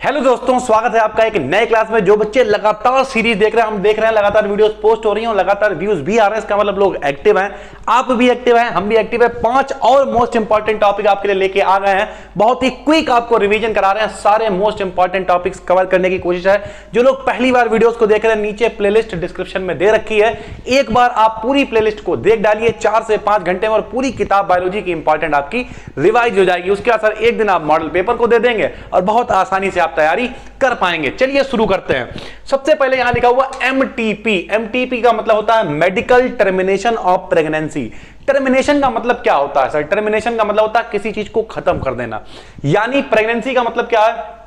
Hello दोस्तों, स्वागत है आपका एक नए क्लास में। जो बच्चे लगातार सीरीज देख रहे हैं, हम देख रहे हैं लगातार वीडियोस पोस्ट हो रही हैं और लगातार व्यूज भी आ रहे हैं, इसका मतलब लोग एक्टिव हैं, आप भी एक्टिव हैं, हम भी एक्टिव है। 5 और मोस्ट इंपॉर्टेंट टॉपिक आपके लिए लेके आ गए हैं। बहुत ही क्विक आपको रिवीजन करा रहे हैं, सारे मोस्ट इंपॉर्टेंट टॉपिक्स कवर करने की कोशिश है। जो लोग पहली बार वीडियोस को देख रहे हैं, नीचे प्लेलिस्ट डिस्क्रिप्शन में दे रखी है, एक बार आप पूरी प्लेलिस्ट को देख डालिए 4 से 5 घंटे में और पूरी किताब बायोलॉजी की इंपॉर्टेंट आपकी रिवाइज हो जाएगी। उसके बाद सर एक दिन आप मॉडल पेपर को दे देंगे और बहुत आसानी से आप तैयारी कर पाएंगे। चलिए शुरू करते हैं। सबसे पहले यहां लिखा हुआ एमटीपी। एमटीपी का मतलब होता है medical termination of pregnancy. Termination का मतलब क्या होता है सर? टर्मिनेशन का मतलब होता है किसी चीज को खत्म कर देना। यानी प्रेगनेंसी का मतलब क्या है?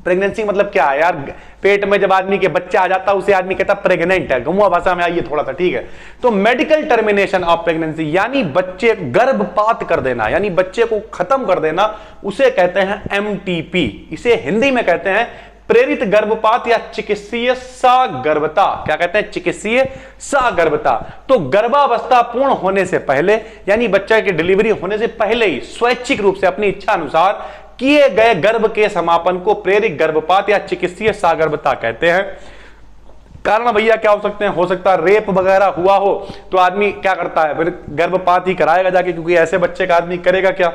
प्रेगनेंसी मतलब क्या है यार? पेट में जब आदमी के बच्चा आ जाता है उसे आदमी कहता है प्रेग्नेंट है। गमुआ भाषा में आइए थोड़ा सा, ठीक है? तो मेडिकल टर्मिनेशन ऑफ प्रेगनेंसी यानी बच्चे गर्भपात कर देना, यानी बच्चे को खत्म कर देना, उसे कहते हैं एमटीपी। इसे हिंदी में कहते हैं प्रेरित गर्भपात या चिकित्सीय सगर्भता। क्या कहते हैं? चिकित्सीय सगर्भता। तो गर्भावस्था पूर्ण होने से पहले, यानी बच्चा की डिलीवरी होने से पहले ही स्वैच्छिक रूप से अपनी इच्छा अनुसार किए गए गर्भ के समापन को प्रेरित गर्भपात या चिकित्सीय सगर्भता कहते हैं। कारण भैया क्या हो सकते हैं? हो सकता है रेप वगैरह हुआ हो तो आदमी क्या करता है, फिर गर्भपात ही कराएगा जाके, क्योंकि ऐसे बच्चे का आदमी करेगा क्या?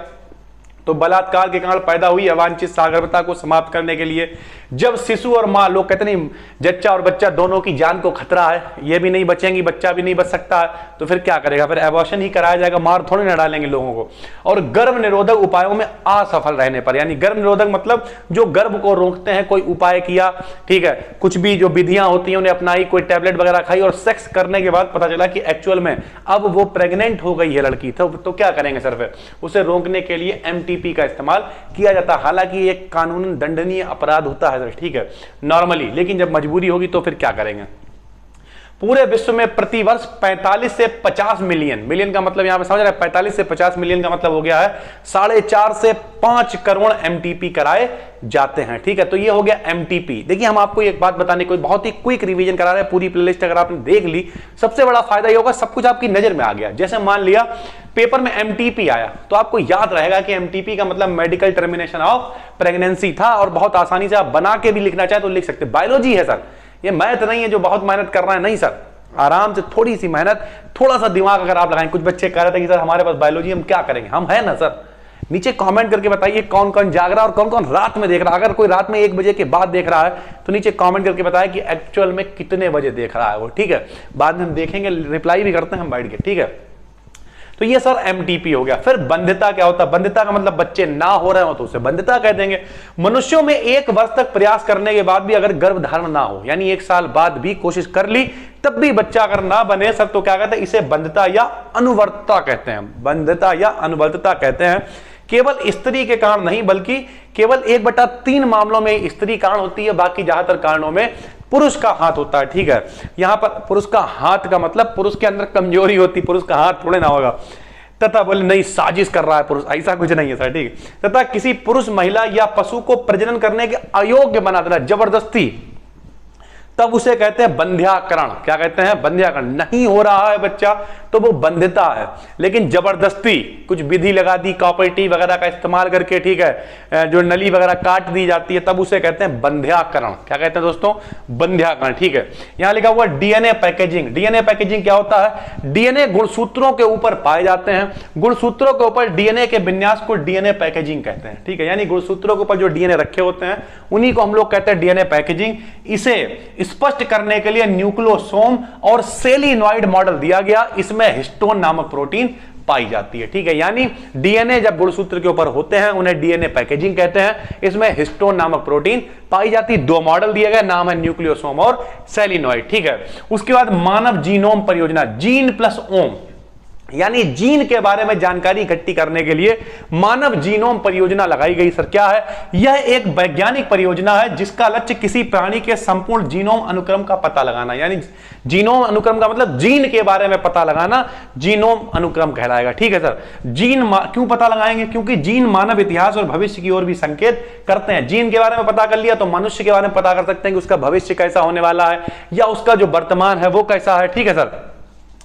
तो बलात्कार के कारण पैदा हुई अवांछित सगर्भता को समाप्त करने के लिए जब शिशु और मां, लोग कहते नहीं जच्चा और बच्चा दोनों की जान को खतरा है, ये भी नहीं बचेंगी, बच्चा भी नहीं बच सकता है, तो फिर क्या करेगा? फिर एबॉर्शन ही कराया जाएगा, मार थोड़ी ना डालेंगे लोगों को। और गर्भ निरोधक उपायों में असफल रहने पर, यानी गर्भ निरोधक मतलब जो गर्भ को रोकते हैं, कोई उपाय किया, ठीक है, कुछ भी जो विधियां होती हैं उन्हें अपनाई, कोई टैबलेट वगैरह खाई और सेक्स करने के बाद पता चला कि एक्चुअल में अब वो प्रेग्नेंट हो गई है लड़की, तो क्या करेंगे सर? फिर उसे रोकने के लिए एमटीपी का इस्तेमाल किया जाता है। हालांकि एक कानूनन दंडनीय अपराध होता है, ठीक है, नॉर्मली, लेकिन जब मजबूरी होगी तो फिर क्या करेंगे? पूरे विश्व में प्रतिवर्ष 45 से 50 मिलियन, मिलियन का मतलब यहां पे समझ रहे हैं, 45 से 50 मिलियन का मतलब हो गया है 4.5 से 5 करोड़ एमटीपी कराए जाते हैं, ठीक है? तो ये हो गया एमटीपी। देखिए हम आपको एक बात बताने को बहुत ही क्विक रिवीजन करा रहे हैं, पूरी प्लेलिस्ट अगर आपने देख ली, सबसे बड़ा फायदा ये होगा सब कुछ आपकी नजर में आ गया। जैसे मान लिया पेपर में एमटीपी आया तो आपको याद रहेगा कि एमटीपी का मतलब मेडिकल टर्मिनेशन ऑफ प्रेगनेंसी था, और बहुत आसानी से आप बना के भी लिखना चाहे तो लिख सकते। बायोलॉजी है सर, ये मैथ नहीं है जो बहुत मेहनत कर रहा है, नहीं सर, आराम से थोड़ी सी मेहनत, थोड़ा सा दिमाग अगर आप लगाएं। कुछ बच्चे कह रहे थे कि सर हमारे पास बायोलॉजी, हम क्या करेंगे? हम है ना सर। नीचे कमेंट करके बताइए कौन कौन जाग रहा है और कौन कौन रात में देख रहा है। अगर कोई रात में 1 बजे के बाद देख रहा है तो नीचे कमेंट करके बताए कि एक्चुअल में कितने बजे देख रहा है वो, ठीक है? बाद में हम देखेंगे, रिप्लाई भी करते हैं हम बैठ के, ठीक है? तो ये सर एमटीपी हो गया। फिर बंध्यता क्या होता है? बंध्यता का मतलब बच्चे ना हो रहे हो तो उसे बंध्यता कह देंगे। मनुष्यों में 1 वर्ष तक प्रयास करने के बाद भी अगर गर्भधारण ना हो, यानी 1 साल बाद भी कोशिश कर ली तब भी बच्चा अगर ना बने सर, तो क्या कहते हैं? इसे बंध्यता या अनुवर्तता कहते हैं। बंध्यता या अनुवर्तता कहते हैं। केवल स्त्री के कारण नहीं, बल्कि केवल 1/3 मामलों में स्त्री कारण होती है, बाकी ज्यादातर कारणों में पुरुष का हाथ होता है, ठीक है? यहां पर पुरुष का हाथ का मतलब पुरुष के अंदर कमजोरी होती, पुरुष का हाथ थोड़े ना होगा। तथा बोले नहीं साजिश कर रहा है पुरुष, ऐसा कुछ नहीं है सर, ठीक है? तथा किसी पुरुष, महिला या पशु को प्रजनन करने के अयोग्य बना देना जबरदस्ती, तब उसे कहते हैं बंध्याकरण। क्या कहते हैं? बंध्याकरण। नहीं हो रहा है बच्चा तो वो बंध्यता है, लेकिन जबरदस्ती कुछ विधि लगा दी, कॉपरेटिव वगैरह का इस्तेमाल करके, ठीक है, जो नली वगैरह काट दी जाती है, तब उसे कहते हैं बंध्याकरण। क्या कहते हैं दोस्तों? बंध्याकरण, ठीक है? यहां लिखा हुआ डीएनए पैकेजिंग। डीएनए पैकेजिंग क्या होता है? डीएनए गुणसूत्रों के ऊपर पाए जाते हैं, गुणसूत्रों के ऊपर डीएनए के विन्यास को डीएनए पैकेजिंग कहते हैं, ठीक है? यानी गुणसूत्रों के ऊपर जो डीएनए रखे होते हैं उन्हीं को हम लोग कहते हैं डीएनए पैकेजिंग। इसे स्पष्ट करने के लिए न्यूक्लियोसोम और सेलिनॉइड मॉडल दिया गया, इसमें हिस्टोन नामक प्रोटीन पाई जाती है, ठीक है? यानी डीएनए जब गुणसूत्र के ऊपर होते हैं उन्हें डीएनए पैकेजिंग कहते हैं, इसमें हिस्टोन नामक प्रोटीन पाई जाती है। 2 मॉडल दिए गए, नाम है न्यूक्लियोसोम और सेलिनॉइड, ठीक है? उसके बाद मानव जीनोम परियोजना, जीन प्लस ओम, यानी जीन के बारे में जानकारी इकट्ठी करने के लिए मानव जीनोम परियोजना लगाई गई। सर क्या है? यह एक वैज्ञानिक परियोजना है जिसका लक्ष्य किसी प्राणी के संपूर्ण जीनोम अनुक्रम का पता लगाना, यानी जीनोम अनुक्रम का मतलब जीन के बारे में पता लगाना, जीनोम अनुक्रम कहलाएगा, ठीक है सर? जीन क्यों पता लगाएंगे? क्योंकि जीन मानव इतिहास और भविष्य की ओर भी संकेत करते हैं। जीन के बारे में पता कर लिया तो मनुष्य के बारे में पता कर सकते हैं कि उसका भविष्य कैसा होने वाला है या उसका जो वर्तमान है वो कैसा है, ठीक है सर?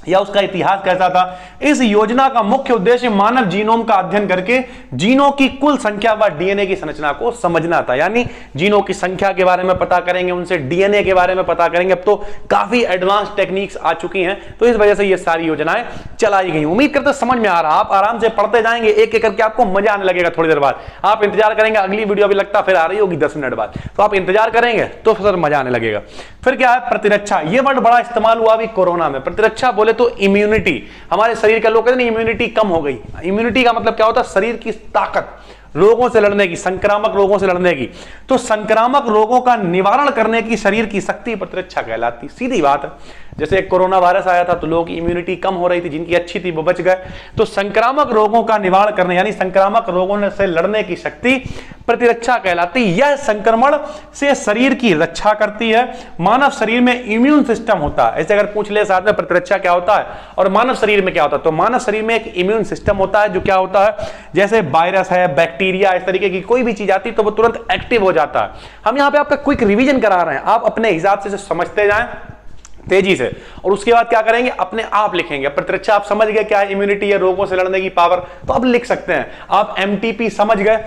या उसका इतिहास कैसा था। इस योजना का मुख्य उद्देश्य मानव जीनोम का अध्ययन करके जीनों की कुल संख्या व डीएनए की संरचना को समझना था। यानी जीनों की संख्या के बारे में पता करेंगे, उनसे डीएनए के बारे में पता करेंगे। अब तो काफी एडवांस टेक्निक्स आ चुकी हैं, तो इस वजह से ये सारी योजनाएं चलाई गई। उम्मीद करते समझ में आ रहा, आप आराम से पढ़ते जाएंगे, एक एक करके आपको मजा आने लगेगा। थोड़ी देर बाद आप इंतजार करेंगे, अगली वीडियो अभी लगता फिर आ रही होगी 10 मिनट बाद, तो आप इंतजार करेंगे तो फिर मजा आने लगेगा। फिर क्या है, प्रतिरक्षा। ये वर्ड बड़ा इस्तेमाल हुआ अभी कोरोना में। प्रतिरक्षा बोले तो इम्यूनिटी, हमारे शरीर के लोग कहते हैं इम्यूनिटी कम हो गई। इम्यूनिटी का मतलब क्या होता है, शरीर की ताकत, रोगों से लड़ने की, संक्रामक रोगों से लड़ने की। तो संक्रामक रोगों का निवारण करने की शरीर की शक्ति प्रतिरक्षा कहलाती। सीधी बात है, जैसे कोरोना वायरस आया था तो लोगों की इम्यूनिटी कम हो रही थी, जिनकी अच्छी थी वो बच गए। तो संक्रामक रोगों का निवारण करने यानी संक्रामक रोगों से लड़ने की शक्ति प्रतिरक्षा कहलाती। यह संक्रमण से शरीर की रक्षा करती है। मानव शरीर में इम्यून सिस्टम होता है। ऐसे अगर पूछ ले साथ में प्रतिरक्षा क्या होता है और मानव शरीर में क्या होता है, तो मानव शरीर में एक इम्यून सिस्टम होता है जो क्या होता है, जैसे वायरस है, बैक्टीरिया, इस तरीके की कोई भी चीज आती है तो वो तुरंत एक्टिव हो जाता है। हम यहां पे आपका क्विक रिवीजन करा रहे हैं, आप अपने हिसाब से समझते जाएं तेजी से, और उसके बाद क्या करेंगे, अपने आप लिखेंगे। प्रतिरक्षा आप समझ गए क्या है, इम्यूनिटी है, रोगों से लड़ने की पावर, तो अब लिख सकते हैं। आप एमटीपी समझ गए,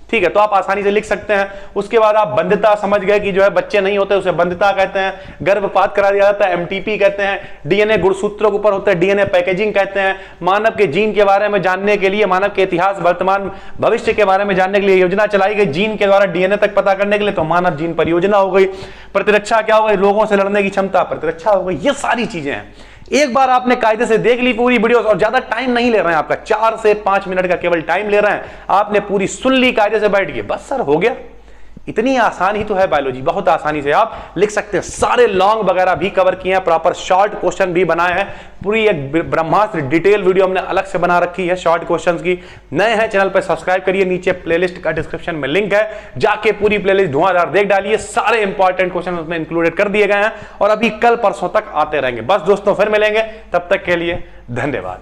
ठीक है, तो आप आसानी से लिख सकते हैं। उसके बाद आप बंध्यता समझ गए कि जो है बच्चे नहीं होते उसे बंध्यता कहते हैं, गर्भपात करा दिया जाता है एमटीपी कहते हैं, डीएनए गुणसूत्रों के ऊपर होता है डीएनए पैकेजिंग कहते हैं। मानव के जीन के बारे में जानने के लिए, मानव के इतिहास, वर्तमान, भविष्य के बारे में जानने के लिए योजना चलाई गई, जीन के द्वारा डीएनए तक पता करने के लिए, तो मानव जीन परियोजना हो गई। प्रतिरक्षा क्या हो गई, रोगों से लड़ने की क्षमता, प्रतिरक्षा हो गई। ये सारी चीजें हैं। एक बार आपने कायदे से देख ली पूरी वीडियो, और ज्यादा टाइम नहीं ले रहे हैं आपका, 4 से 5 मिनट का केवल टाइम ले रहे हैं, आपने पूरी सुन ली कायदे से बैठ के, बस सर हो गया। इतनी आसान ही तो है बायोलॉजी, बहुत आसानी से आप लिख सकते हैं। सारे लॉन्ग वगैरह भी कवर किए हैं, प्रॉपर शॉर्ट क्वेश्चन भी बनाए हैं। पूरी एक ब्रह्मास्त्र डिटेल वीडियो हमने अलग से बना रखी है शॉर्ट क्वेश्चंस की। नए हैं चैनल पर सब्सक्राइब करिए, नीचे प्लेलिस्ट का डिस्क्रिप्शन में लिंक है, जाके पूरी प्लेलिस्ट धुआंधार देख डालिए। सारे इंपॉर्टेंट क्वेश्चन उसमें इंक्लूडेड कर दिए गए हैं और अभी कल परसों तक आते रहेंगे। बस दोस्तों फिर मिलेंगे, तब तक के लिए धन्यवाद।